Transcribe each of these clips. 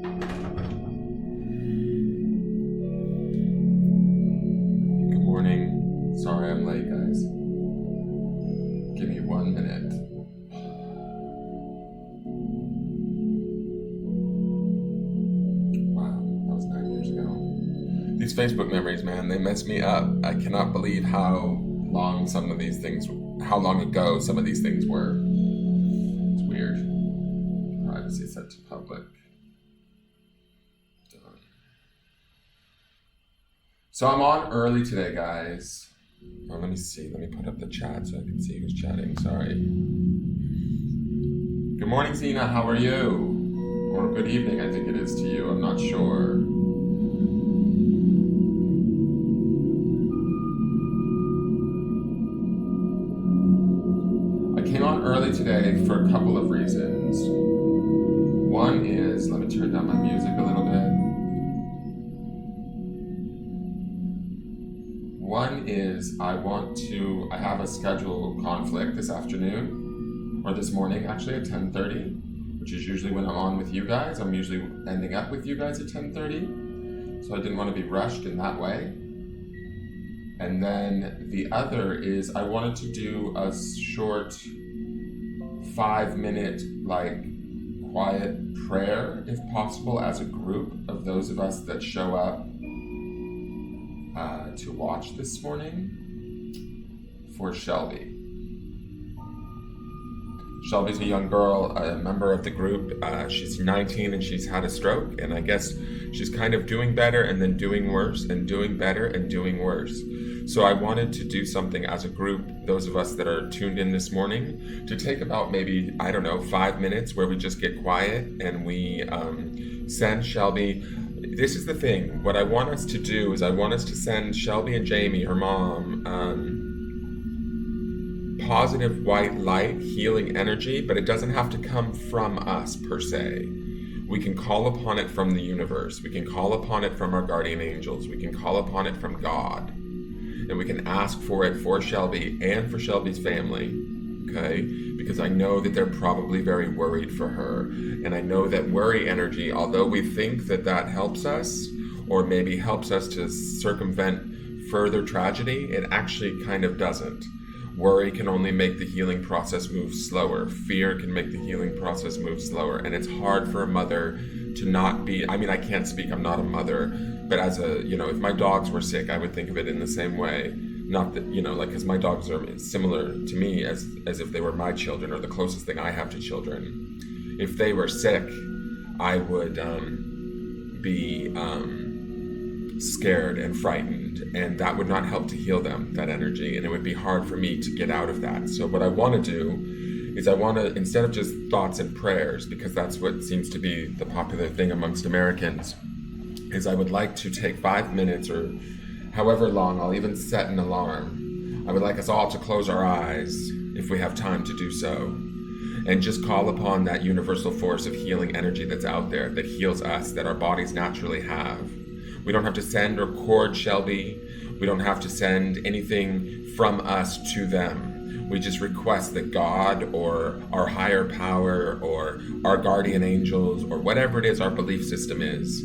Good morning. Sorry I'm late, guys. Give me 1 minute. Wow, that was 9 years ago. These Facebook memories, man, they mess me up. I cannot believe how long ago some of these things were. It's weird. Privacy set to public. Done. So I'm on early today, guys. Oh, let me see. Let me put up the chat so I can see who's chatting. Sorry. Good morning, Zena. How are you? Or good evening, I think it is to you. I'm not sure. I came on early today for a couple of reasons. One is, let me turn down my music a little bit. One is I have a schedule conflict this afternoon, or this morning actually at 10:30, which is usually when I'm on with you guys. I'm usually ending up with you guys at 10:30, so I didn't want to be rushed in that way. And then the other is I wanted to do a short 5-minute quiet prayer, if possible, as a group of those of us that show up to watch this morning for Shelby. Shelby's a young girl, a member of the group. She's 19 and she's had a stroke, and I guess she's kind of doing better and then doing worse and doing better and doing worse. So I wanted to do something as a group, those of us that are tuned in this morning, to take about maybe, 5 minutes where we just get quiet and we send Shelby. This is the thing. What I want us to do is I want us to send Shelby and Jamie, her mom, positive white light, healing energy, but it doesn't have to come from us per se. We can call upon it from the universe. We can call upon it from our guardian angels. We can call upon it from God. And we can ask for it for Shelby and for Shelby's family, okay? Because I know that they're probably very worried for her. And I know that worry energy, although we think that that helps us, or maybe helps us to circumvent further tragedy, it actually kind of doesn't. Worry can only make the healing process move slower. Fear can make the healing process move slower. And it's hard for a mother to not be, I can't speak, I'm not a mother, but as if my dogs were sick, I would think of it in the same way. Not that, because my dogs are similar to me as if they were my children, or the closest thing I have to children. If they were sick, I would be scared and frightened, and that would not help to heal them, that energy, and it would be hard for me to get out of that. So what I want to do is instead of just thoughts and prayers, because that's what seems to be the popular thing amongst Americans, is I would like to take 5 minutes or however long. I'll even set an alarm. I would like us all to close our eyes, if we have time to do so, and just call upon that universal force of healing energy that's out there, that heals us, that our bodies naturally have. We don't have to send or cord Shelby. We don't have to send anything from us to them. We just request that God or our higher power or our guardian angels or whatever it is our belief system is,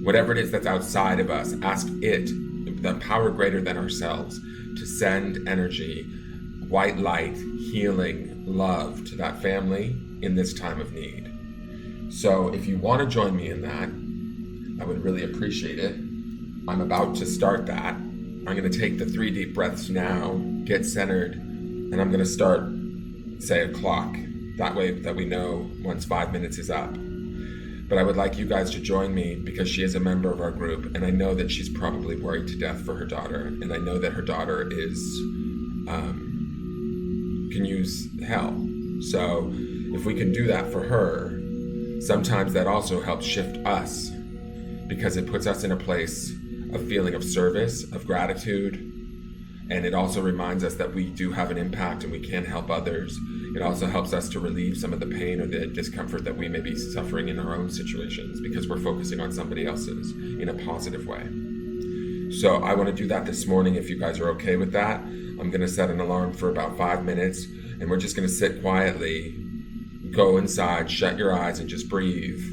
whatever it is that's outside of us, ask it, the power greater than ourselves, to send energy, white light, healing, love to that family in this time of need. So if you want to join me in that, I would really appreciate it. I'm about to start that. I'm going to take the 3 deep breaths now, get centered, and I'm going to start, say, a clock. That way that we know once 5 minutes is up. But I would like you guys to join me because she is a member of our group, and I know that she's probably worried to death for her daughter, and I know that her daughter can use hell. So if we can do that for her, sometimes that also helps shift us, because it puts us in a place of feeling of service, of gratitude, and it also reminds us that we do have an impact and we can help others. It also helps us to relieve some of the pain or the discomfort that we may be suffering in our own situations, because we're focusing on somebody else's in a positive way. So I want to do that this morning, if you guys are okay with that. I'm going to set an alarm for about 5 minutes, and we're just going to sit quietly, go inside, shut your eyes, and just breathe.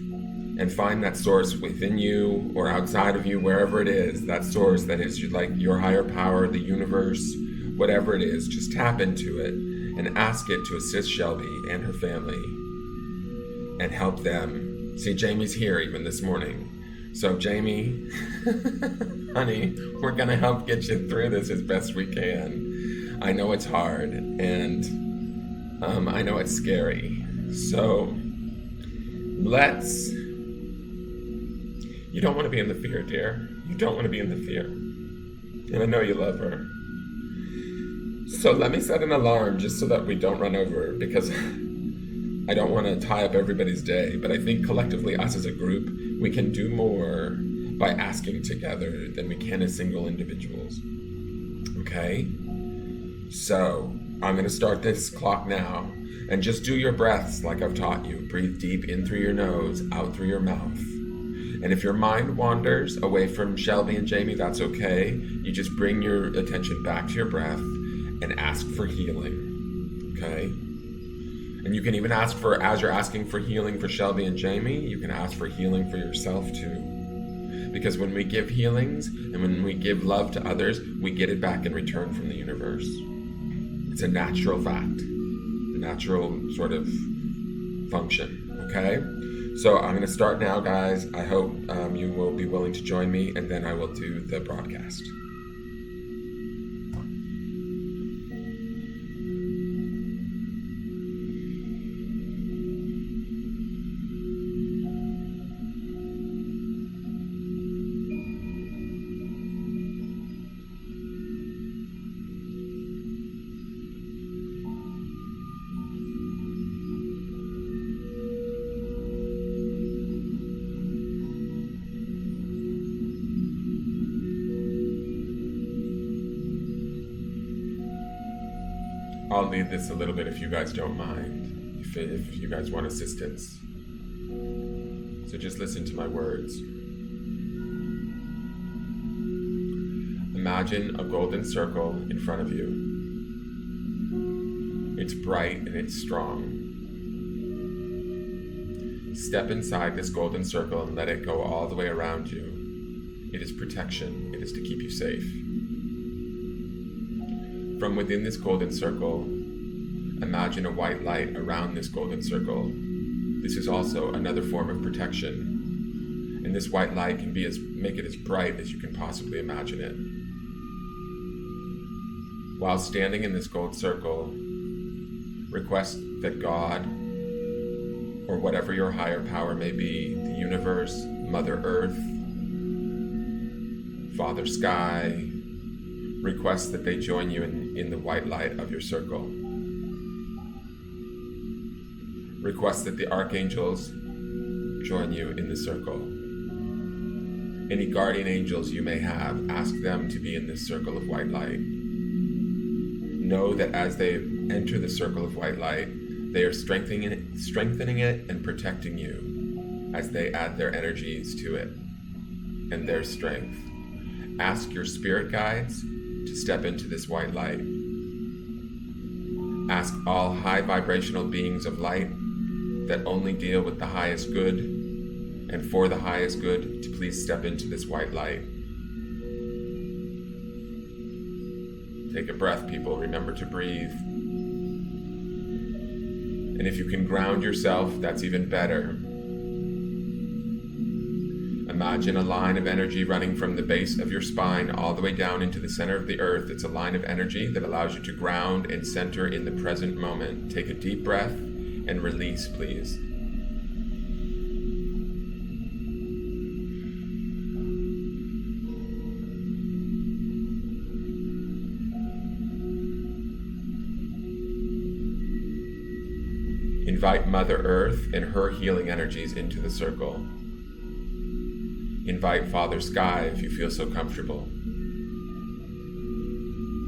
and find that source within you or outside of you, wherever it is, that source that is like your higher power, the universe, whatever it is. Just tap into it and ask it to assist Shelby and her family and help them. See, Jamie's here even this morning. So Jamie, honey, we're gonna help get you through this as best we can. I know it's hard, and I know it's scary. So you don't want to be in the fear, dear. You don't want to be in the fear. And I know you love her. So let me set an alarm just so that we don't run over, because I don't want to tie up everybody's day, but I think collectively, us as a group, we can do more by asking together than we can as single individuals. Okay? So I'm going to start this clock now, and just do your breaths like I've taught you. Breathe deep in through your nose, out through your mouth. And if your mind wanders away from Shelby and Jamie, that's okay. You just bring your attention back to your breath and ask for healing. Okay? And you can even ask for, as you're asking for healing for Shelby and Jamie, you can ask for healing for yourself too. Because when we give healings and when we give love to others, we get it back in return from the universe. It's a natural fact, a natural sort of function, okay? So I'm going to start now, guys. I hope you will be willing to join me, and then I will do the broadcast. I'll lead this a little bit if you guys don't mind, if you guys want assistance. So just listen to my words. Imagine a golden circle in front of you. It's bright and it's strong. Step inside this golden circle and let it go all the way around you. It is protection. It is to keep you safe. From within this golden circle, imagine a white light around this golden circle. This is also another form of protection. And this white light can make it as bright as you can possibly imagine it. While standing in this gold circle, request that God, or whatever your higher power may be, the universe, Mother Earth, Father Sky, request that they join you in the white light of your circle. Request that the archangels join you in the circle. Any guardian angels you may have, ask them to be in this circle of white light. Know that as they enter the circle of white light, they are strengthening it and protecting you as they add their energies to it and their strength. Ask your spirit guides to step into this white light. Ask all high vibrational beings of light that only deal with the highest good and for the highest good to please step into this white light. Take a breath, people. Remember to breathe. And if you can ground yourself, that's even better. Imagine a line of energy running from the base of your spine all the way down into the center of the earth. It's a line of energy that allows you to ground and center in the present moment. Take a deep breath and release, please. Invite Mother Earth and her healing energies into the circle. Invite Father Sky if you feel so comfortable.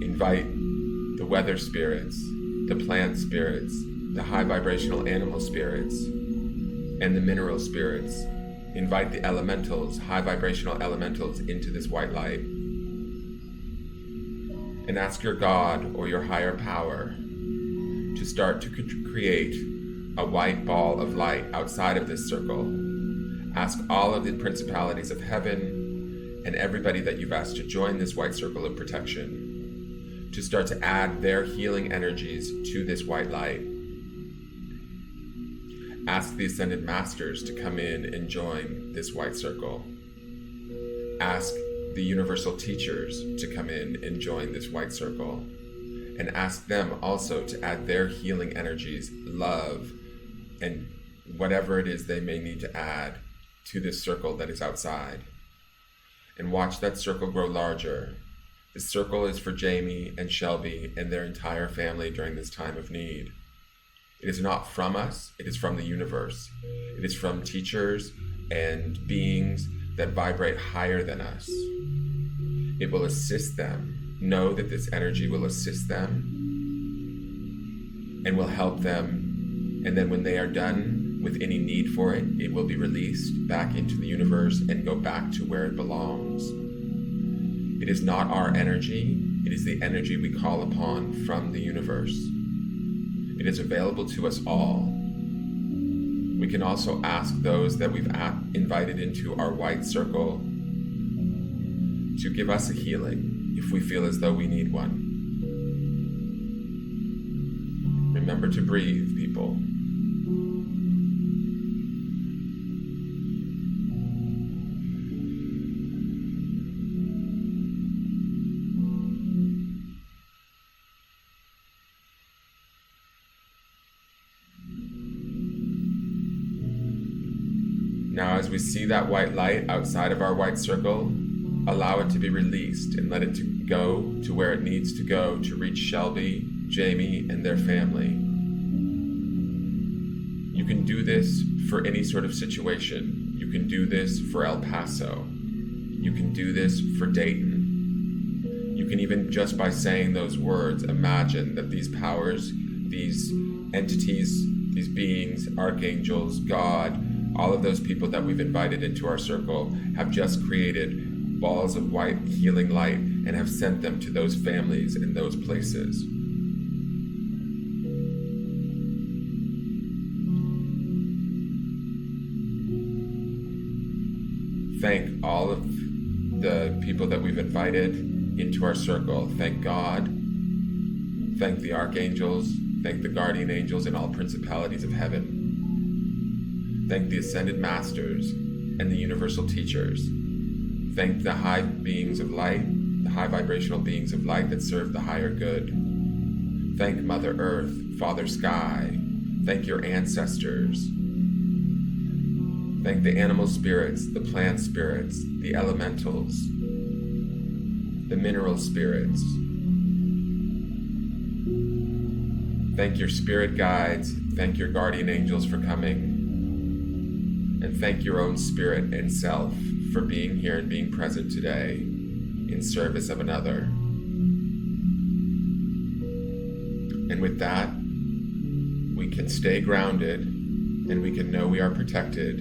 Invite the weather spirits, the plant spirits, the high vibrational animal spirits, and the mineral spirits. Invite the elementals, high vibrational elementals, into this white light. And ask your God or your higher power to start to create a white ball of light outside of this circle. Ask all of the principalities of heaven and everybody that you've asked to join this white circle of protection to start to add their healing energies to this white light. Ask the Ascended Masters to come in and join this white circle. Ask the Universal Teachers to come in and join this white circle. And ask them also to add their healing energies, love, and whatever it is they may need to add to this circle that is outside. And watch that circle grow larger. This circle is for Jamie and Shelby and their entire family during this time of need. It is not from us, it is from the universe. It is from teachers and beings that vibrate higher than us. It will assist them. Know that this energy will assist them and will help them. And then when they are done with any need for it, it will be released back into the universe and go back to where it belongs. It is not our energy, it is the energy we call upon from the universe. It is available to us all. We can also ask those that we've invited into our white circle to give us a healing if we feel as though we need one. Remember to breathe, people. Now, as we see that white light outside of our white circle, allow it to be released and let it to go to where it needs to go to reach Shelby, Jamie, and their family. You can do this for any sort of situation. You can do this for El Paso. You can do this for Dayton. You can even, just by saying those words, imagine that these powers, these entities, these beings, archangels, God, all of those people that we've invited into our circle have just created balls of white healing light and have sent them to those families in those places. Thank all of the people that we've invited into our circle. Thank God. Thank the archangels. Thank the guardian angels and all principalities of heaven. Thank the Ascended Masters and the Universal Teachers. Thank the high beings of light, the high vibrational beings of light that serve the higher good. Thank Mother Earth, Father Sky. Thank your ancestors. Thank the animal spirits, the plant spirits, the elementals, the mineral spirits. Thank your spirit guides. Thank your guardian angels for coming. And thank your own spirit and self for being here and being present today in service of another. And with that, we can stay grounded and we can know we are protected.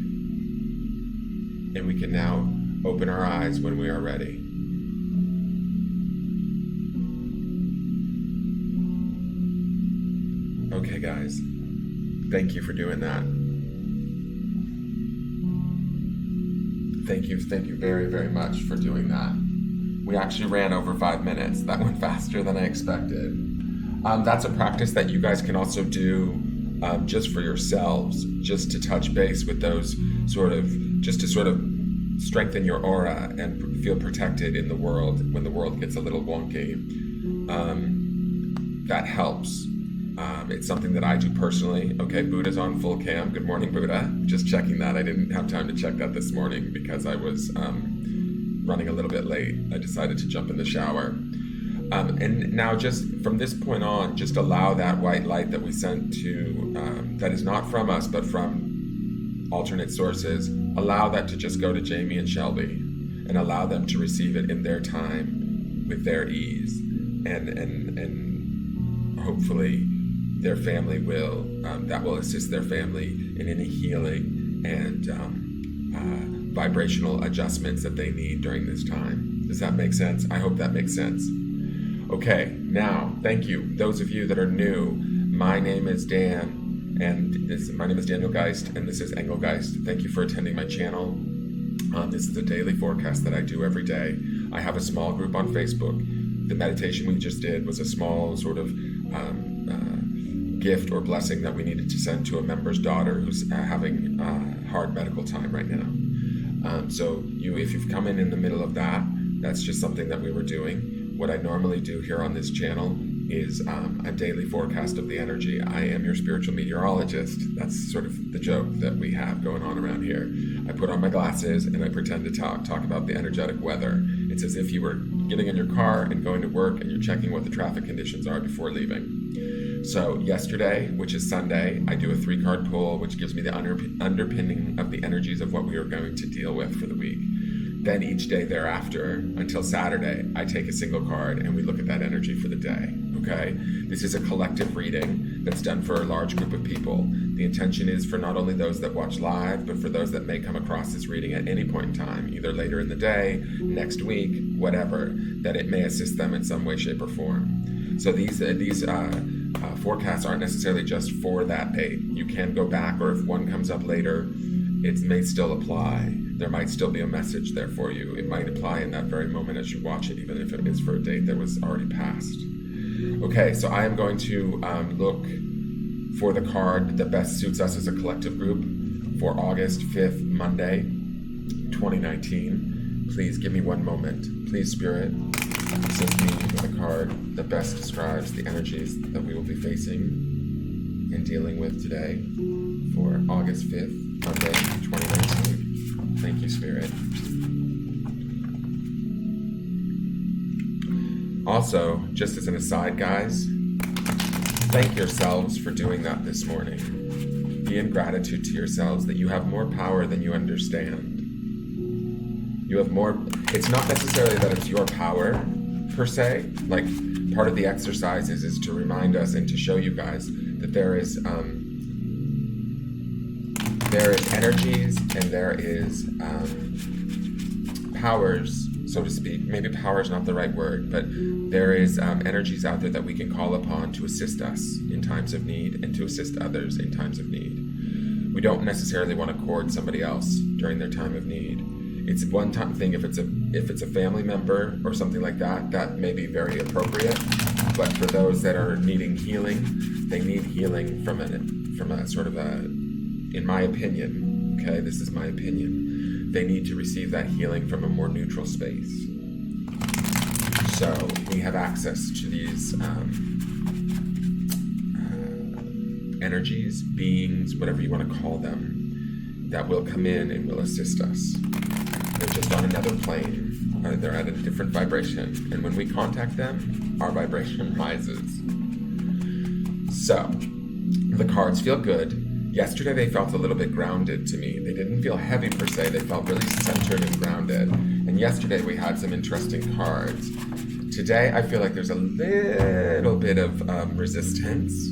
And we can now open our eyes when we are ready. Okay, guys. Thank you for doing that. Thank you very, very much for doing that. We actually ran over 5 minutes. That went faster than I expected. That's a practice that you guys can also do just for yourselves, just to touch base with those just to sort of strengthen your aura and feel protected in the world when the world gets a little wonky. That helps. It's something that I do personally. Okay, Buddha's on full cam. Good morning, Buddha. Just checking that. I didn't have time to check that this morning because I was running a little bit late. I decided to jump in the shower. And now just from this point on, just allow that white light that we sent to, that is not from us, but from alternate sources, allow that to just go to Jamie and Shelby and allow them to receive it in their time with their ease. And hopefully their family will, that will assist their family in any healing and vibrational adjustments that they need during this time. Does that make sense? I hope that makes sense. Okay, now, thank you. Those of you that are new, my name is Dan, and my name is Engelgeist, and this is Engelgeist. Thank you for attending my channel. This is a daily forecast that I do every day. I have a small group on Facebook. The meditation we just did was a small sort of gift or blessing that we needed to send to a member's daughter who's having hard medical time right now. So if you've come in the middle of that, that's just something that we were doing. What I normally do here on this channel is a daily forecast of the energy. I am your spiritual meteorologist. That's sort of the joke that we have going on around here. I put on my glasses and I pretend to talk about the energetic weather. It's as if you were getting in your car and going to work and you're checking what the traffic conditions are before leaving. So yesterday, which is Sunday, I do a 3-card pull, which gives me the underpinning of the energies of what we are going to deal with for the week. Then each day thereafter, until Saturday, I take a single card and we look at that energy for the day, okay? This is a collective reading that's done for a large group of people. The intention is for not only those that watch live, but for those that may come across this reading at any point in time, either later in the day, next week, whatever, that it may assist them in some way, shape, or form. So these forecasts aren't necessarily just for that date. You can go back, or if one comes up later, it may still apply. There might still be a message there for you. It might apply in that very moment as you watch it, even if it is for a date that was already passed. Okay, so I am going to look for the card that best suits us as a collective group for August 5th, Monday, 2019. Please give me one moment. Please, Spirit, assist me with a card that best describes the energies that we will be facing and dealing with today for August 5th, Monday, 2019. Thank you, Spirit. Also, just as an aside, guys, thank yourselves for doing that this morning. Be in gratitude to yourselves that you have more power than you understand. You have more. It's not necessarily that it's your power, per se. Like, part of the exercise is to remind us and to show you guys that there is energies and there is powers, so to speak. Maybe power is not the right word, but there is energies out there that we can call upon to assist us in times of need and to assist others in times of need. We don't necessarily want to court somebody else during their time of need. It's one time thing if it's a family member or something like that, that may be very appropriate. But for those that are needing healing, they need healing from a sort of a, in my opinion, okay, this is my opinion, they need to receive that healing from a more neutral space. So we have access to these energies, beings, whatever you want to call them, that will come in and will assist us. They're just on another plane, or they're at a different vibration, and when we contact them, our vibration rises. So, the cards feel good. Yesterday they felt a little bit grounded to me. They didn't feel heavy per se, they felt really centered and grounded. And yesterday we had some interesting cards. Today I feel like there's a little bit of resistance,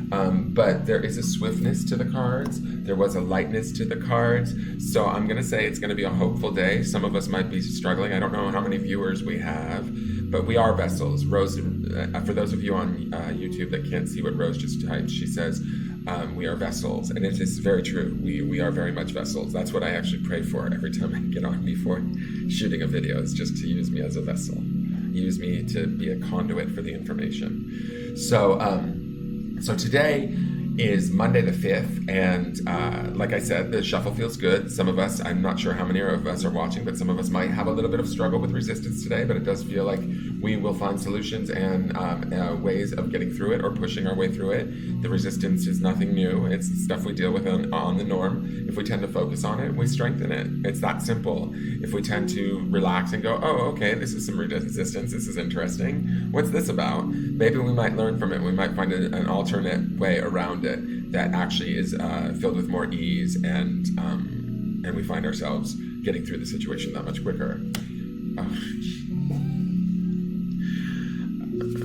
but there is a swiftness to the cards. There was a lightness to the cards. So I'm going to say it's going to be a hopeful day. Some of us might be struggling. I don't know how many viewers we have, but we are vessels. Rose, for those of you on YouTube that can't see what Rose just typed, she says, we are vessels. And it is very true. We are very much vessels. That's what I actually pray for every time I get on before shooting a video, is just to use me as a vessel. Use me to be a conduit for the information. So today is Monday the 5th, and like I said, the shuffle feels good. Some of us, I'm not sure how many of us are watching, but some of us might have a little bit of struggle with resistance today, but it does feel like we will find solutions and ways of getting through it or pushing our way through it. The resistance is nothing new. It's stuff we deal with on the norm. If we tend to focus on it, we strengthen it. It's that simple. If we tend to relax and go, oh, okay, this is some resistance. This is interesting. What's this about? Maybe we might learn from it. We might find an alternate way around it that actually is filled with more ease, and we find ourselves getting through the situation that much quicker. Oh.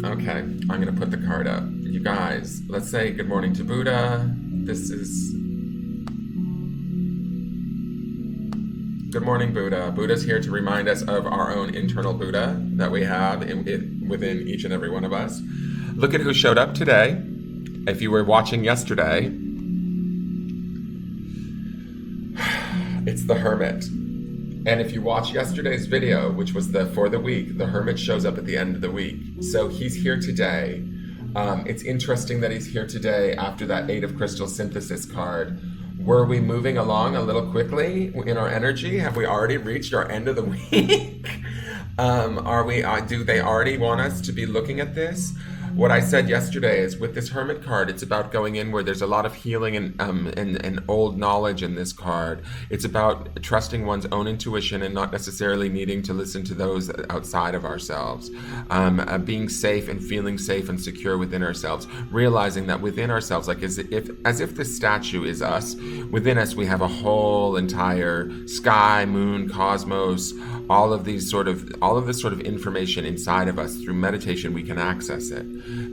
Okay, I'm going to put the card up. You guys, let's say good morning to Buddha. This is... Good morning, Buddha. Buddha's here to remind us of our own internal Buddha that we have within each and every one of us. Look at who showed up today. If you were watching yesterday, It's the Hermit. And if you watch yesterday's video, which was for the week, the Hermit shows up at the end of the week. So he's here today. It's interesting that he's here today after that Eight of Crystal Synthesis card. Were we moving along a little quickly in our energy? Have we already reached our end of the week? Do they already want us to be looking at this? What I said yesterday is with this Hermit card, it's about going inward. There's a lot of healing and old knowledge in this card. It's about trusting one's own intuition and not necessarily needing to listen to those outside of ourselves. Being safe and feeling safe and secure within ourselves. Realizing that within ourselves, like as if this statue is us, within us we have a whole entire sky, moon, cosmos, all of this sort of information inside of us. Through meditation, we can access it.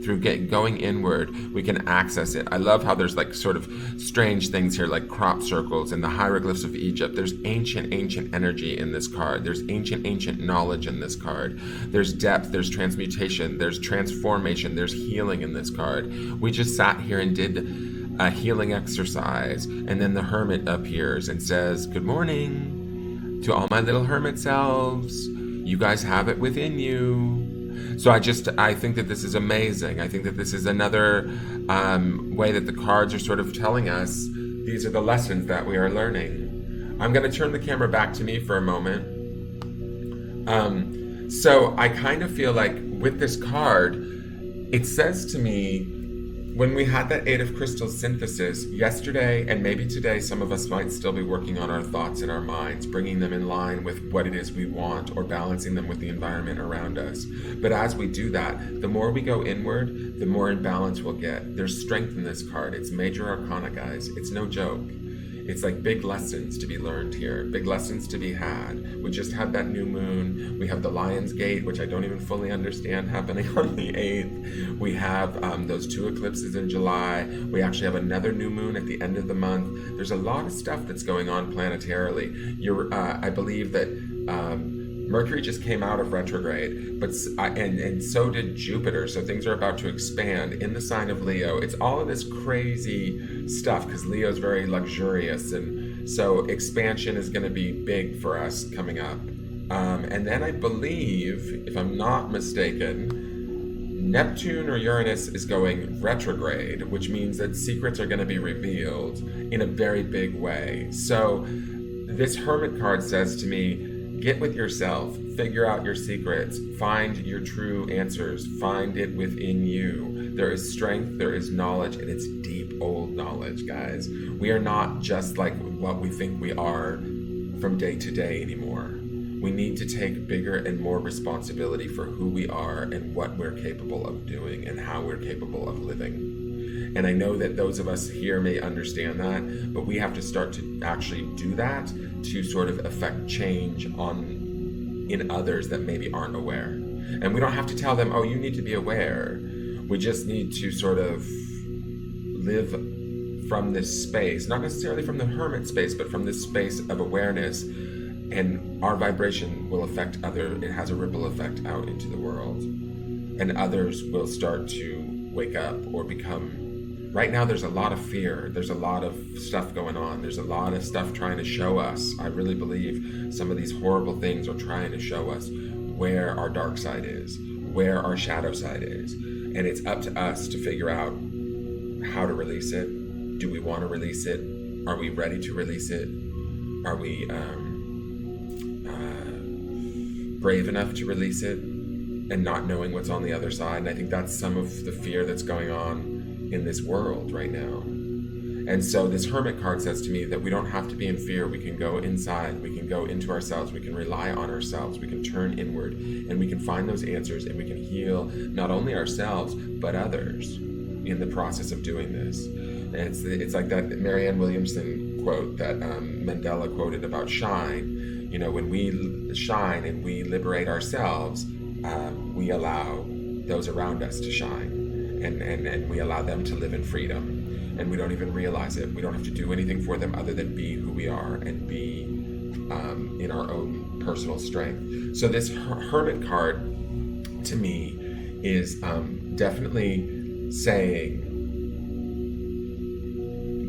Through going inward, we can access it. I love how there's like sort of strange things here, like crop circles and the hieroglyphs of Egypt. There's ancient energy in this card. There's ancient knowledge in this card. There's depth, there's transmutation, there's transformation, there's healing in this card. We just sat here and did a healing exercise, and then the Hermit appears and says, "Good morning to all my little hermit selves. You guys have it within you." So I think that this is amazing. I think that this is another way that the cards are sort of telling us these are the lessons that we are learning. I'm going to turn the camera back to me for a moment. So I kind of feel like with this card, it says to me, when we had that Eight of Crystals synthesis yesterday and maybe today, some of us might still be working on our thoughts in our minds, bringing them in line with what it is we want or balancing them with the environment around us. But as we do that, the more we go inward, the more in balance we'll get. There's strength in this card. It's major arcana, guys. It's no joke. It's like big lessons to be learned here, big lessons to be had. We just had that new moon. We have the Lion's Gate, which I don't even fully understand, happening on the 8th. We have those 2 eclipses in July. We actually have another new moon at the end of the month. There's a lot of stuff that's going on planetarily. I believe that Mercury just came out of retrograde, but and so did Jupiter. So things are about to expand in the sign of Leo. It's all of this crazy stuff because Leo's very luxurious, and so expansion is going to be big for us coming up. And then I believe, if I'm not mistaken, Neptune or Uranus is going retrograde, which means that secrets are going to be revealed in a very big way. So this Hermit card says to me, get with yourself, figure out your secrets, find your true answers, find it within you. There is strength, there is knowledge, and it's deep old knowledge, guys. We are not just like what we think we are from day to day anymore. We need to take bigger and more responsibility for who we are and what we're capable of doing and how we're capable of living. And I know that those of us here may understand that, but we have to start to actually do that to sort of affect change in others that maybe aren't aware. And we don't have to tell them, oh, you need to be aware. We just need to sort of live from this space, not necessarily from the hermit space, but from this space of awareness. And our vibration will affect it has a ripple effect out into the world. And others will start to wake up or become. Right now, there's a lot of fear. There's a lot of stuff going on. There's a lot of stuff trying to show us. I really believe some of these horrible things are trying to show us where our dark side is, where our shadow side is. And it's up to us to figure out how to release it. Do we want to release it? Are we ready to release it? Are we brave enough to release it and not knowing what's on the other side? And I think that's some of the fear that's going on in this world right now. And so this Hermit card says to me that we don't have to be in fear. We can go inside, we can go into ourselves, we can rely on ourselves, we can turn inward, and we can find those answers, and we can heal not only ourselves but others in the process of doing this. And it's like that Marianne Williamson quote that Mandela quoted about shine. You know, when we shine and we liberate ourselves, we allow those around us to shine. And we allow them to live in freedom, and we don't even realize it. We don't have to do anything for them other than be who we are and be in our own personal strength. So this Hermit card to me is definitely saying,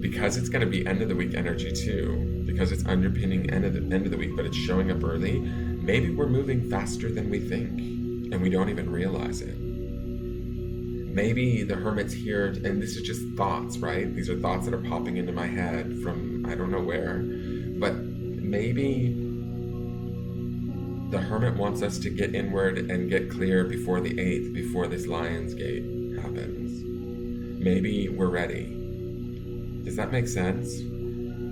because it's going to be end of the week energy too, because it's underpinning end of the week, but it's showing up early. Maybe we're moving faster than we think, and we don't even realize it. Maybe the Hermit's here, and this is just thoughts, right? These are thoughts that are popping into my head from I don't know where, but maybe the Hermit wants us to get inward and get clear before the 8th, before this Lion's Gate happens. Maybe we're ready. Does that make sense?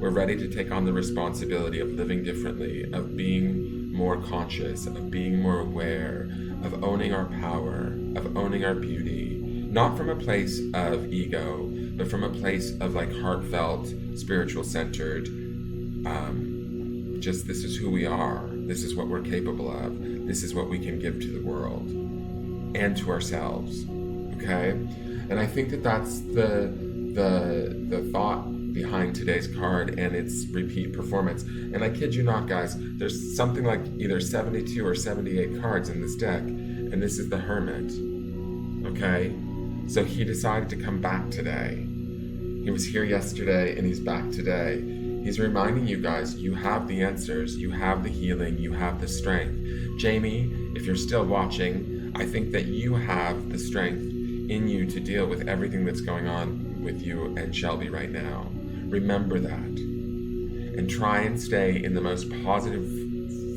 We're ready to take on the responsibility of living differently, of being more conscious, of being more aware, of owning our power, of owning our beauty, not from a place of ego, but from a place of like heartfelt, spiritual centered, just this is who we are, this is what we're capable of, this is what we can give to the world and to ourselves, okay? And I think that that's the thought behind today's card and its repeat performance. And I kid you not, guys, there's something like either 72 or 78 cards in this deck, and this is the Hermit, okay? So he decided to come back today. He was here yesterday and he's back today. He's reminding you guys, you have the answers, you have the healing, you have the strength. Jamie, if you're still watching, I think that you have the strength in you to deal with everything that's going on with you and Shelby right now. Remember that. And try and stay in the most positive,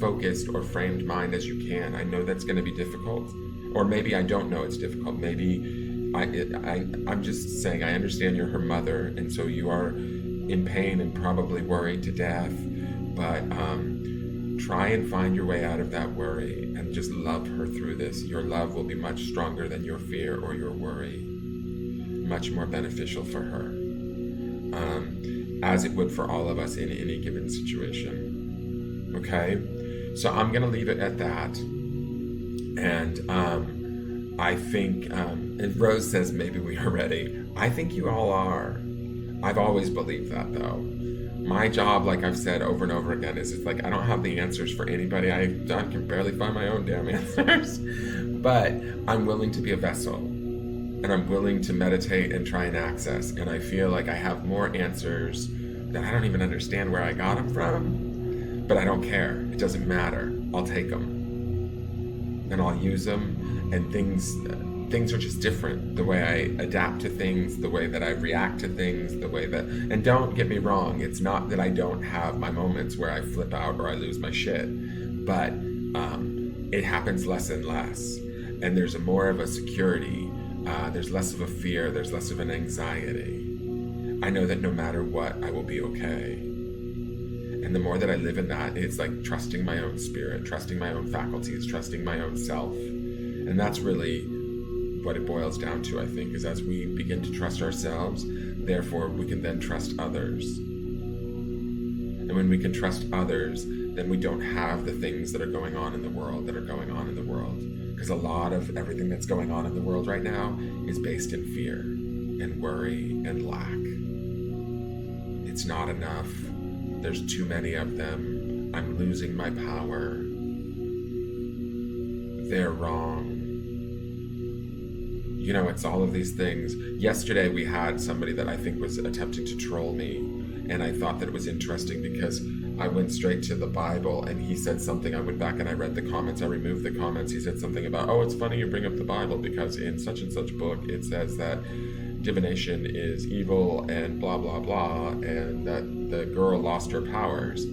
focused, or framed mind as you can. I know that's going to be difficult. Or maybe I don't know it's difficult. Maybe I'm just saying I understand you're her mother, and so you are in pain and probably worried to death, but try and find your way out of that worry and just love her through this. Your love will be much stronger than your fear or your worry, much more beneficial for her, as it would for all of us in any given situation. Okay, so I'm gonna leave it at that. And I think, and Rose says maybe we are ready. I think you all are. I've always believed that, though. My job, like I've said over and over again, is it's like I don't have the answers for anybody. I can barely find my own damn answers. But I'm willing to be a vessel. And I'm willing to meditate and try and access. And I feel like I have more answers that I don't even understand where I got them from. But I don't care. It doesn't matter. I'll take them. And I'll use them. And things are just different. The way I adapt to things, the way that I react to things, the way that, and don't get me wrong, it's not that I don't have my moments where I flip out or I lose my shit, but it happens less and less. And there's more of a security, there's less of a fear, there's less of an anxiety. I know that no matter what, I will be okay. And the more that I live in that, it's like trusting my own spirit, trusting my own faculties, trusting my own self. And that's really what it boils down to, I think, is as we begin to trust ourselves, therefore we can then trust others. And when we can trust others, then we don't have the things that are going on in the world Because a lot of everything that's going on in the world right now is based in fear and worry and lack. It's not enough. There's too many of them. I'm losing my power. They're wrong. You know, it's all of these things. Yesterday we had somebody that I think was attempting to troll me, and I thought that it was interesting because I went straight to the Bible, and he said something. I went back and I read the comments. I removed the comments. He said something about, oh, it's funny you bring up the Bible because in such and such book it says that divination is evil and blah, blah, blah, and that the girl lost her powers.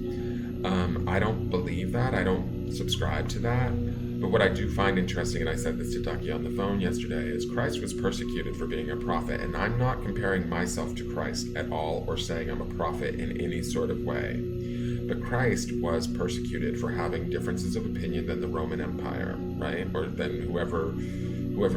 I don't believe that. I don't subscribe to that. But what I do find interesting, and I said this to Ducky on the phone yesterday, is Christ was persecuted for being a prophet, and I'm not comparing myself to Christ at all or saying I'm a prophet in any sort of way. But Christ was persecuted for having differences of opinion than the Roman Empire, right? Or than whoever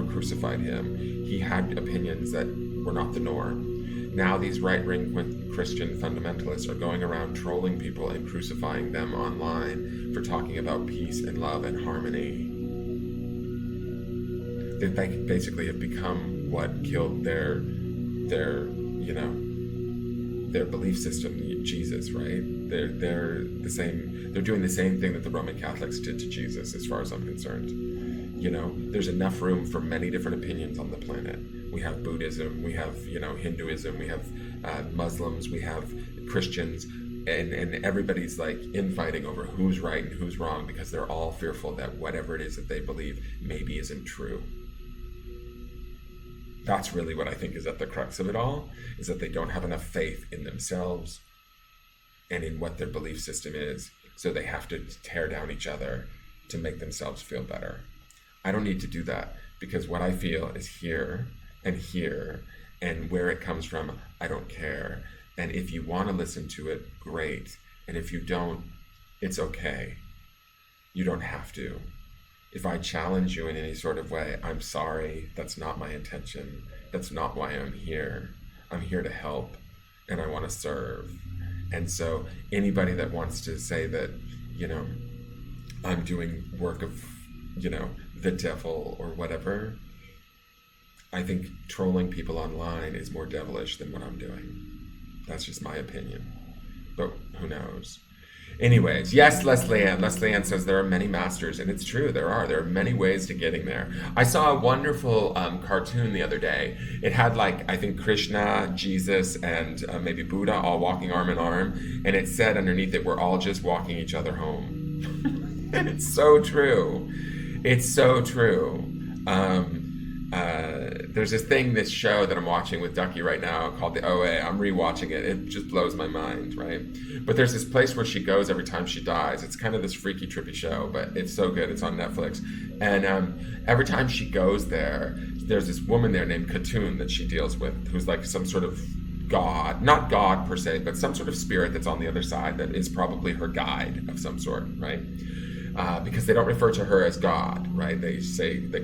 crucified him. He had opinions that were not the norm. Now these right-wing Christian fundamentalists are going around trolling people and crucifying them online for talking about peace and love and harmony. They basically have become what killed their belief system, Jesus, right? They're the same. They're doing the same thing that the Roman Catholics did to Jesus, as far as I'm concerned. You know, there's enough room for many different opinions on the planet. We have Buddhism, we have, Hinduism, we have Muslims, we have Christians. and everybody's like infighting over who's right and who's wrong because they're all fearful that whatever it is that they believe maybe isn't true. That's really what I think is at the crux of it all, is that they don't have enough faith in themselves and in what their belief system is, so they have to tear down each other to make themselves feel better. I don't need to do that, because what I feel is here, and where it comes from, I don't care. And if you want to listen to it, great. And if you don't, it's okay. You don't have to. If I challenge you in any sort of way, I'm sorry. That's not my intention. That's not why I'm here. I'm here to help, and I want to serve. And so anybody that wants to say that, I'm doing work of, the devil or whatever, I think trolling people online is more devilish than what I'm doing. That's just my opinion. But who knows? Anyways, yes, Leslie Ann says there are many masters, and it's true, there are many ways to getting there. I saw a wonderful cartoon the other day. It had I think Krishna, Jesus, and maybe Buddha all walking arm in arm, and it said underneath it, we're all just walking each other home. And it's so true. It's so true. There's this show that I'm watching with Ducky right now called The OA. I'm rewatching it. It just blows my mind, right? But there's this place where she goes every time she dies. It's kind of this freaky, trippy show, but it's so good. It's on Netflix. And every time she goes there, there's this woman there named Khatun that she deals with, who's like some sort of god, not God per se, but some sort of spirit that's on the other side that is probably her guide of some sort, right? Because they don't refer to her as God, right? They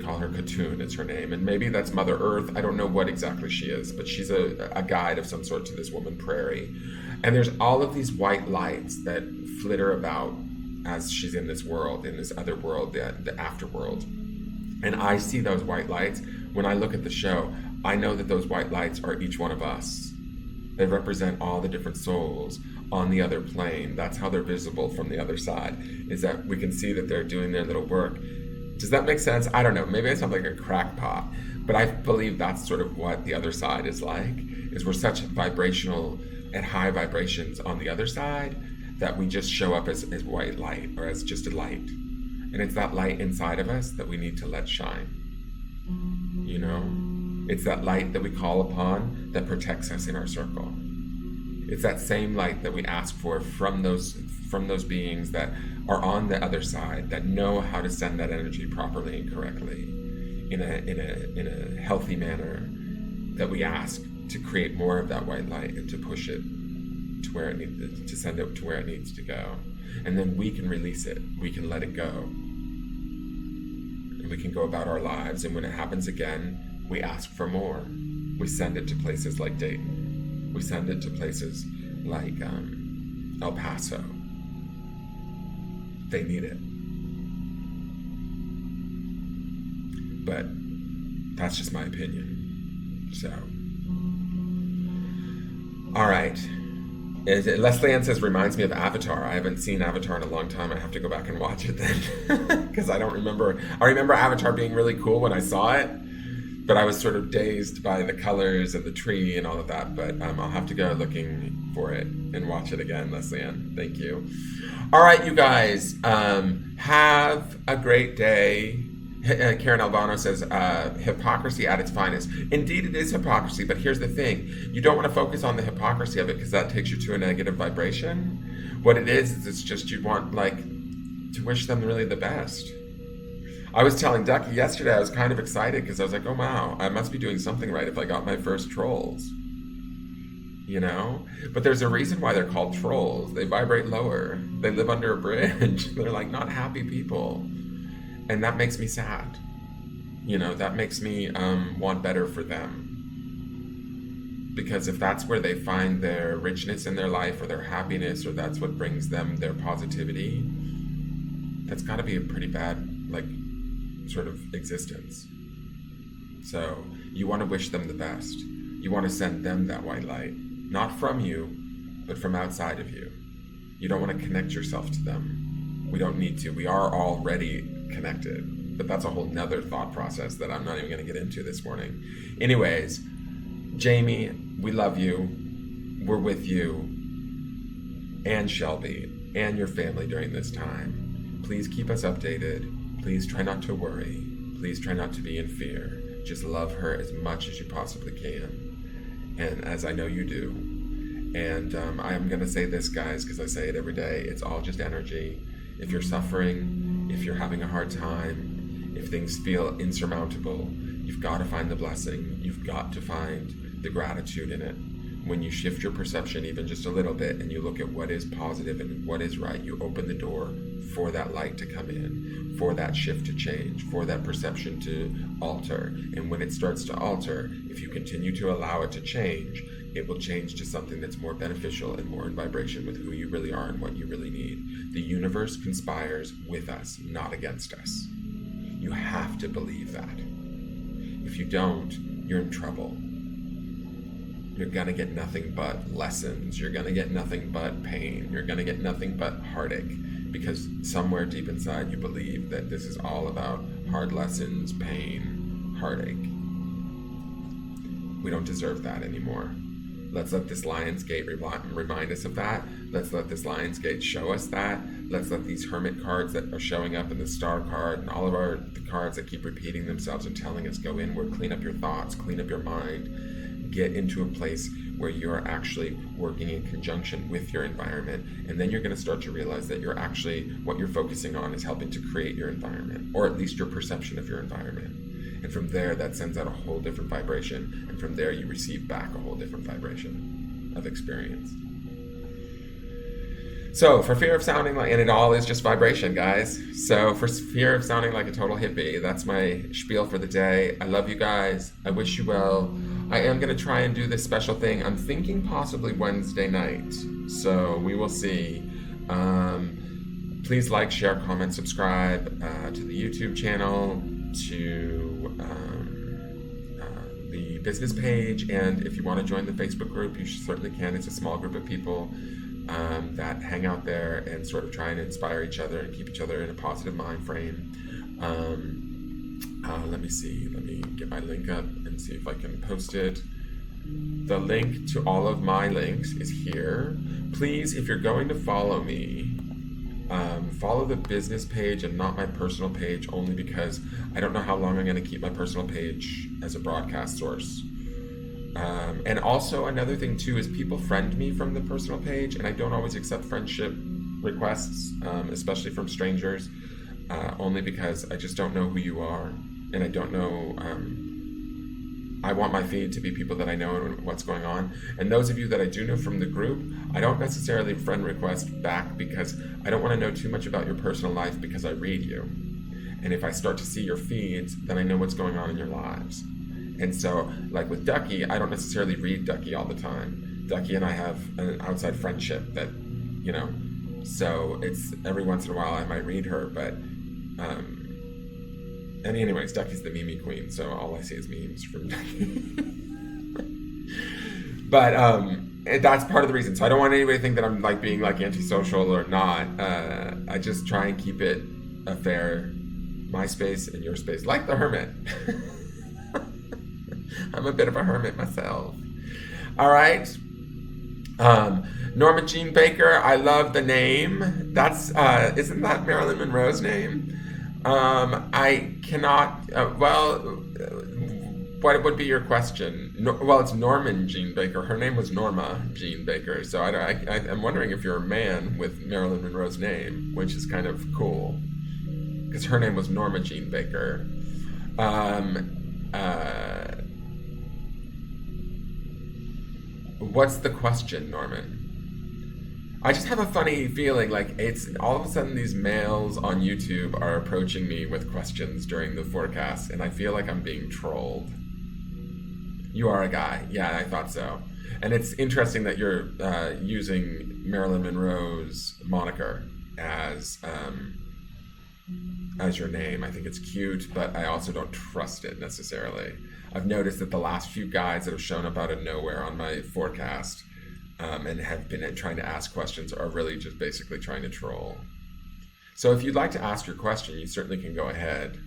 call her Khatun, it's her name. And maybe that's Mother Earth. I don't know what exactly she is, but she's a guide of some sort to this woman, Prairie. And there's all of these white lights that flitter about as she's in this world, in this other world, the afterworld. And I see those white lights. When I look at the show, I know that those white lights are each one of us. They represent all the different souls on the other plane. That's how they're visible from the other side, is that we can see that they're doing their little work. Does that make sense? I don't know. Maybe I sound like a crackpot, but I believe that's sort of what the other side is like, is we're such vibrational and high vibrations on the other side that we just show up as white light, or as just a light. And it's that light inside of us that we need to let shine. It's that light that we call upon that protects us in our circle. It's that same light that we ask for from those beings that are on the other side, that know how to send that energy properly and correctly, in a healthy manner, that we ask to create more of that white light and to push it to where it needs to send it to where it needs to go. And then we can release it. We can let it go. And we can go about our lives. And when it happens again, we ask for more. We send it to places like Dayton. We send it to places like El Paso. They need it. But that's just my opinion. So, all right. Leslie Ann says, reminds me of Avatar. I haven't seen Avatar in a long time. I have to go back and watch it then, because I don't remember. I remember Avatar being really cool when I saw it, but I was sort of dazed by the colors and the tree and all of that. But I'll have to go looking for it and watch it again, Leslie Ann. Thank you. All right, you guys, have a great day. Karen Albano says, hypocrisy at its finest. Indeed, it is hypocrisy, but here's the thing. You don't want to focus on the hypocrisy of it, because that takes you to a negative vibration. What it is it's just you want, to wish them really the best. I was telling Ducky yesterday, I was kind of excited, because I was like, oh wow, I must be doing something right if I got my first trolls. But there's a reason why they're called trolls. They vibrate lower. They live under a bridge. They're not happy people. And that makes me sad. That makes me want better for them. Because if that's where they find their richness in their life, or their happiness, or that's what brings them their positivity, that's got to be a pretty bad, sort of existence. So you want to wish them the best. You want to send them that white light. Not from you, but from outside of you. You don't want to connect yourself to them. We don't need to. We are already connected. But that's a whole nother thought process that I'm not even going to get into this morning. Anyways, Jamie, we love you. We're with you. and Shelby and your family during this time. Please keep us updated. Please try not to worry. Please try not to be in fear. Just love her as much as you possibly can, and as I know you do. And I am going to say this, guys, because I say it every day. It's all just energy. If you're suffering, if you're having a hard time, if things feel insurmountable, you've got to find the blessing. You've got to find the gratitude in it. When you shift your perception even just a little bit and you look at what is positive and what is right, you open the door for that light to come in, for that shift to change, for that perception to alter. And when it starts to alter, if you continue to allow it to change, it will change to something that's more beneficial and more in vibration with who you really are and what you really need. The universe conspires with us, not against us. You have to believe that. If you don't, you're in trouble. You're going to get nothing but lessons. You're going to get nothing but pain. You're going to get nothing but heartache, because somewhere deep inside you believe that this is all about hard lessons, pain, heartache. We don't deserve that anymore. Let's let this Lionsgate remind us of that. Let's let this Lionsgate show us that. Let's let these hermit cards that are showing up in the star card and all of the cards that keep repeating themselves and telling us go inward, clean up your thoughts, clean up your mind, get into a place where you're actually working in conjunction with your environment. And then you're going to start to realize that what you're focusing on is helping to create your environment, or at least your perception of your environment. And from there, that sends out a whole different vibration. And from there, you receive back a whole different vibration of experience. So for fear of sounding like, and it all is just vibration, guys. So for fear of sounding like a total hippie, that's my spiel for the day. I love you guys. I wish you well. I am going to try and do this special thing. I'm thinking possibly Wednesday night. So we will see. Please like, share, comment, subscribe to the YouTube channel, to the business page. And if you want to join the Facebook group, you certainly can. It's a small group of people that hang out there and sort of try and inspire each other and keep each other in a positive mind frame. Let me see. Let me get my link up and see if I can post it. The link to all of my links is here. Please, if you're going to follow me, follow the business page and not my personal page, only because I don't know how long I'm going to keep my personal page as a broadcast source. And also another thing too is people friend me from the personal page, and I don't always accept friendship requests, especially from strangers, only because I just don't know who you are, and I don't know. I want my feed to be people that I know and what's going on. And those of you that I do know from the group, I don't necessarily friend request back, because I don't want to know too much about your personal life, because I read you. And if I start to see your feeds, then I know what's going on in your lives. And so, like with Ducky, I don't necessarily read Ducky all the time. Ducky and I have an outside friendship that, so it's every once in a while I might read her, but, and anyways, Ducky's the meme queen, so all I see is memes from Ducky. But, and that's part of the reason. So I don't want anybody to think that I'm like being like antisocial or not. I just try and keep it a fair, my space and your space, like the hermit. I'm a bit of a hermit myself. All right. Norma Jean Baker, I love the name. That's, isn't that Marilyn Monroe's name? I cannot, what would be your question? Well, it's Norman Jean Baker. Her name was Norma Jean Baker. So I'm wondering if you're a man with Marilyn Monroe's name, which is kind of cool, because her name was Norma Jean Baker. What's the question, Norman? I just have a funny feeling like it's all of a sudden these males on YouTube are approaching me with questions during the forecast, and I feel like I'm being trolled. You are a guy. Yeah, I thought so. And it's interesting that you're using Marilyn Monroe's moniker as your name. I think it's cute, but I also don't trust it necessarily. I've noticed that the last few guys that have shown up out of nowhere on my forecast and have been trying to ask questions are really just basically trying to troll. So if you'd like to ask your question, you certainly can go ahead,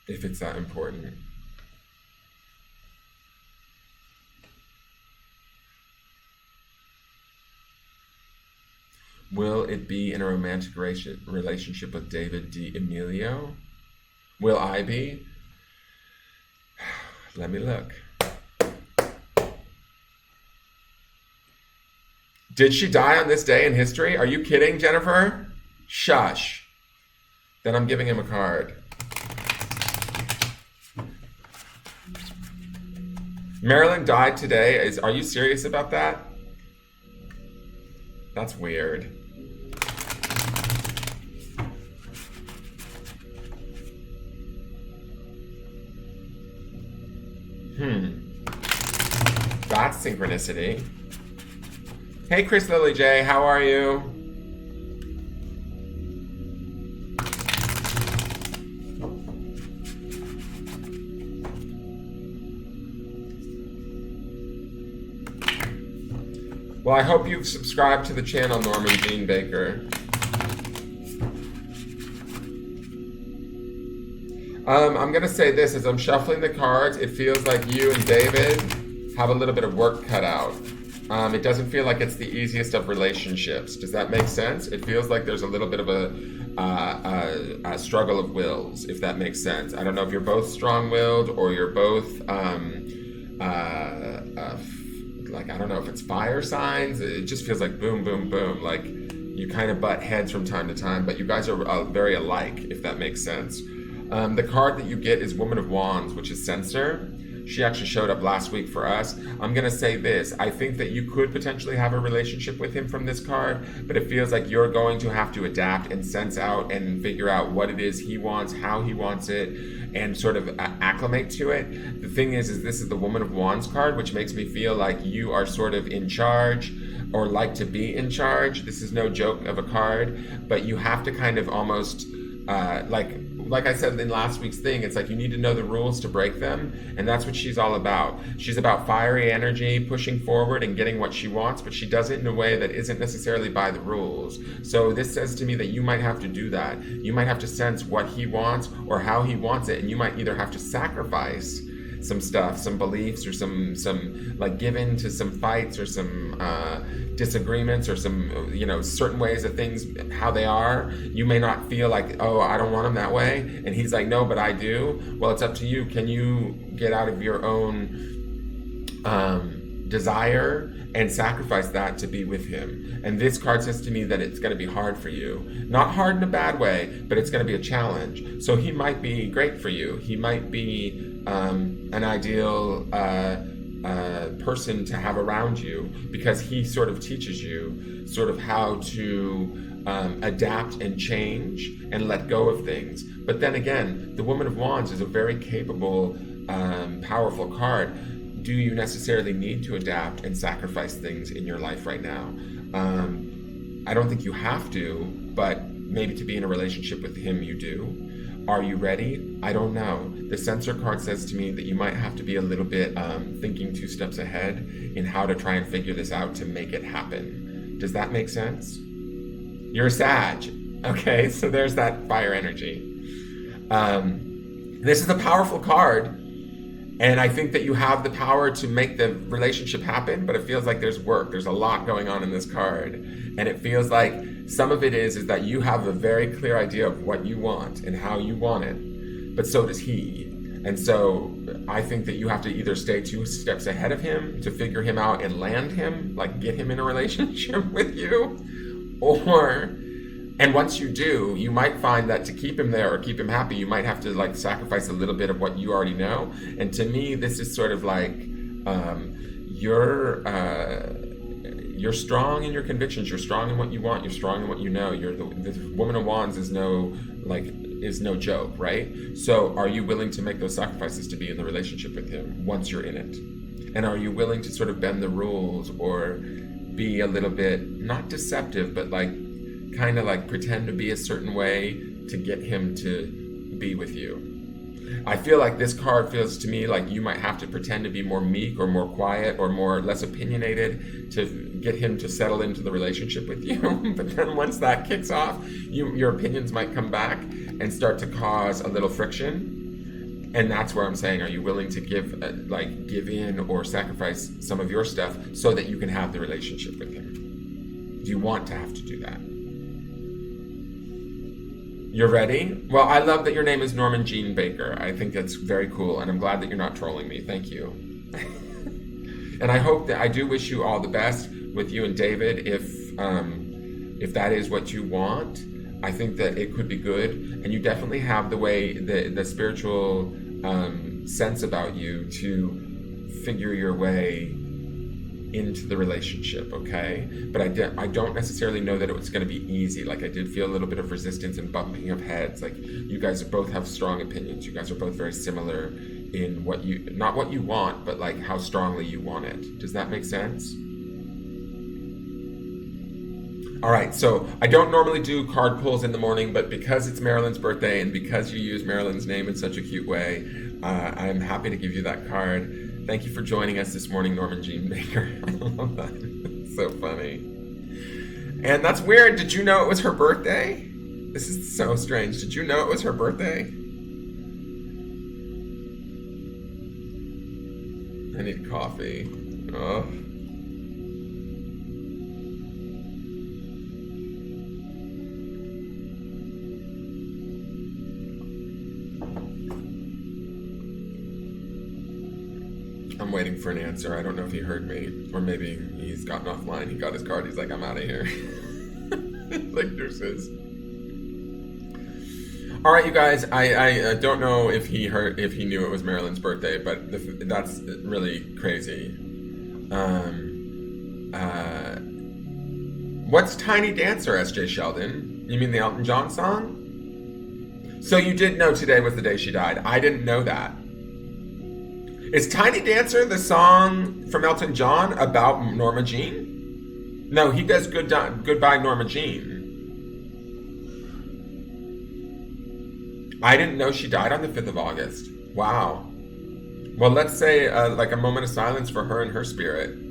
if it's that important. Will it be in a romantic relationship with David D'Amelio? Will I be? Let me look. Did she die on this day in history? Are you kidding, Jennifer? Shush. Then I'm giving him a card. Marilyn died today. Are you serious about that? That's weird. That's synchronicity. Hey, Chris Lily J, how are you? Well, I hope you've subscribed to the channel, Norman Jean Baker. I'm going to say this, as I'm shuffling the cards, it feels like you and David have a little bit of work cut out. It doesn't feel like it's the easiest of relationships. Does that make sense? It feels like there's a little bit of a struggle of wills, if that makes sense. I don't know if you're both strong-willed or you're both, like, I don't know if it's fire signs. It just feels like boom, boom, boom. Like you kind of butt heads from time to time, but you guys are very alike, if that makes sense. The card that you get is Woman of Wands, which is Censor. She actually showed up last week for us. I'm going to say this. I think that you could potentially have a relationship with him from this card, but it feels like you're going to have to adapt and sense out and figure out what it is he wants, how he wants it, and sort of acclimate to it. The thing is this is the Woman of Wands card, which makes me feel like you are sort of in charge or like to be in charge. This is no joke of a card, but you have to kind of almost like I said in last week's thing, it's like you need to know the rules to break them, and that's what she's all about. She's about fiery energy, pushing forward and getting what she wants, but she does it in a way that isn't necessarily by the rules. So this says to me that you might have to do that. You might have to sense what he wants or how he wants it, and you might either have to sacrifice some stuff, some beliefs, or some like give in to some fights or some disagreements or some certain ways of things how they are. You may not feel like, oh, I don't want them that way, and he's like, no, but I do. Well, it's up to you. Can you get out of your own desire and sacrifice that to be with him? And this card says to me that it's going to be hard for you. Not hard in a bad way, but it's going to be a challenge. So he might be great for you. He might be an ideal person to have around you, because he sort of teaches you sort of how to adapt and change and let go of things. But then again, the Woman of Wands is a very capable, powerful card. Do you necessarily need to adapt and sacrifice things in your life right now? I don't think you have to, but maybe to be in a relationship with him, you do. Are you ready? I don't know. The Censor card says to me that you might have to be a little bit thinking 2 steps ahead in how to try and figure this out to make it happen. Does that make sense? You're a Sag. Okay, so there's that fire energy. This is a powerful card, and I think that you have the power to make the relationship happen, but it feels like there's work. There's a lot going on in this card, and it feels like some of it is that you have a very clear idea of what you want and how you want it, but so does he. And so I think that you have to either stay 2 steps ahead of him to figure him out and land him, like get him in a relationship with you, and once you do, you might find that to keep him there or keep him happy, you might have to like sacrifice a little bit of what you already know. And to me, this is sort of like you're strong in your convictions. You're strong in what you want. You're strong in what you know. The Woman of Wands is no joke, right? So are you willing to make those sacrifices to be in the relationship with him once you're in it? And are you willing to sort of bend the rules or be a little bit, not deceptive, but like kind of like pretend to be a certain way to get him to be with you? I feel like this card feels to me like you might have to pretend to be more meek or more quiet or less opinionated to get him to settle into the relationship with you. But then once that kicks off, your opinions might come back and start to cause a little friction. And that's where I'm saying, are you willing to give in or sacrifice some of your stuff so that you can have the relationship with him? Do you want to have to do that? You're ready? Well, I love that your name is Norman Jean Baker. I think that's very cool, and I'm glad that you're not trolling me. Thank you. And I hope that I do wish you all the best with you and David. If that is what you want, I think that it could be good, and you definitely have the spiritual sense about you to figure your way into the relationship, okay? But I don't necessarily know that it was going to be easy. Like, I did feel a little bit of resistance and bumping of heads. Like, you guys both have strong opinions. You guys are both very similar in not what you want, but like how strongly you want it. Does that make sense? All right, so I don't normally do card pulls in the morning, but because it's Marilyn's birthday and because you use Marilyn's name in such a cute way, I'm happy to give you that card. Thank you for joining us this morning, Norman Jean Baker. I love that. It's so funny. And that's weird. Did you know it was her birthday? This is so strange. Did you know it was her birthday? I need coffee. Oh. I'm waiting for an answer. I don't know if he heard me, or maybe he's gotten offline. He got his card. He's like, I'm out of here. Like, deuces. All right, you guys. I don't know if he knew it was Marilyn's birthday, but that's really crazy. What's Tiny Dancer, S.J. Sheldon? You mean the Elton John song? So you did know today was the day she died. I didn't know that. Is Tiny Dancer the song from Elton John about Norma Jean? No, he does Goodbye Norma Jean. I didn't know she died on the 5th of August. Wow. Well, let's say like a moment of silence for her and her spirit.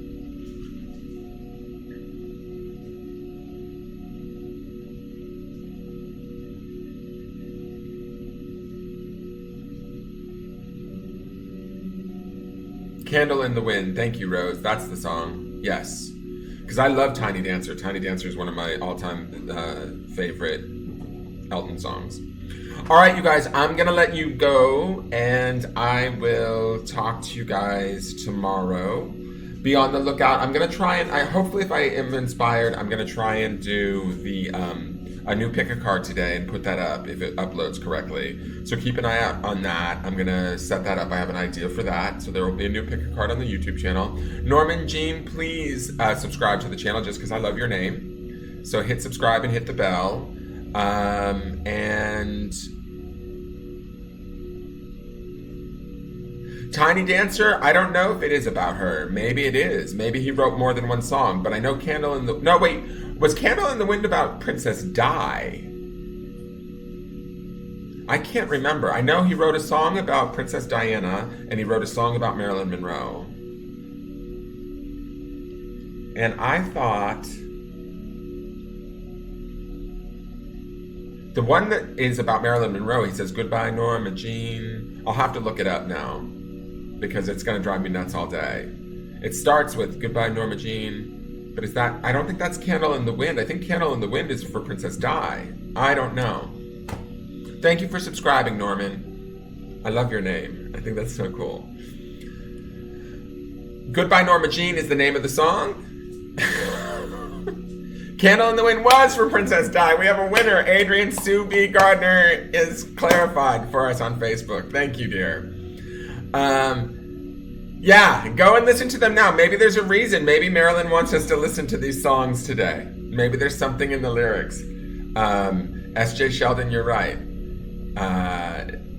Candle in the Wind. Thank you, Rose. That's the song. Yes. Because I love Tiny Dancer. Tiny Dancer is one of my all-time favorite Elton songs. All right, you guys, I'm going to let you go, and I will talk to you guys tomorrow. Be on the lookout. I'm going to try and, hopefully if I am inspired, I'm going to try and do a new pick a card today and put that up if it uploads correctly. So keep an eye out on that. I'm going to set that up. I have an idea for that. So there will be a new pick a card on the YouTube channel. Norman Jean, please subscribe to the channel just because I love your name. So hit subscribe and hit the bell. And Tiny Dancer, I don't know if it is about her. Maybe it is. Maybe he wrote more than one song. But I know Candle in the... No, wait. Was Candle in the Wind about Princess Di? I can't remember. I know he wrote a song about Princess Diana, and he wrote a song about Marilyn Monroe. And I thought... the one that is about Marilyn Monroe, he says, Goodbye, Norma Jean. I'll have to look it up now, because it's going to drive me nuts all day. It starts with Goodbye, Norma Jean. But is that... I don't think that's Candle in the Wind. I think Candle in the Wind is for Princess Di. I don't know. Thank you for subscribing, Norman. I love your name. I think that's so cool. Goodbye, Norma Jean is the name of the song. Candle in the Wind was for Princess Di. We have a winner. Adrian Sue B. Gardner is clarified for us on Facebook. Thank you, dear. Yeah, go and listen to them now. Maybe there's a reason. Maybe Marilyn wants us to listen to these songs today. Maybe there's something in the lyrics. S.J. Sheldon, you're right.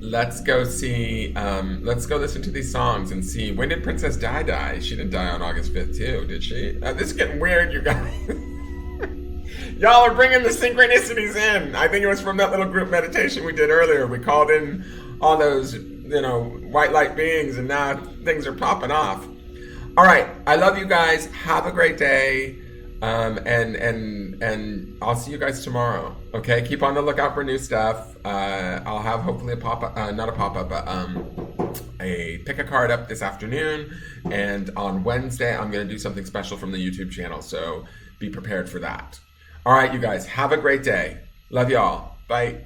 Let's go listen to these songs and see, when did Princess Di die? She didn't die on August 5th too, did she? This is getting weird, you guys. Y'all are bringing the synchronicities in. I think it was from that little group meditation we did earlier. We called in all those, white light beings, and now things are popping off. All right, I love you guys. Have a great day, and I'll see you guys tomorrow. Okay, keep on the lookout for new stuff. I'll have hopefully a pop-up, not a pop-up, but a pick a card up this afternoon, and on Wednesday I'm going to do something special from the YouTube channel. So be prepared for that. All right, you guys, have a great day. Love y'all. Bye.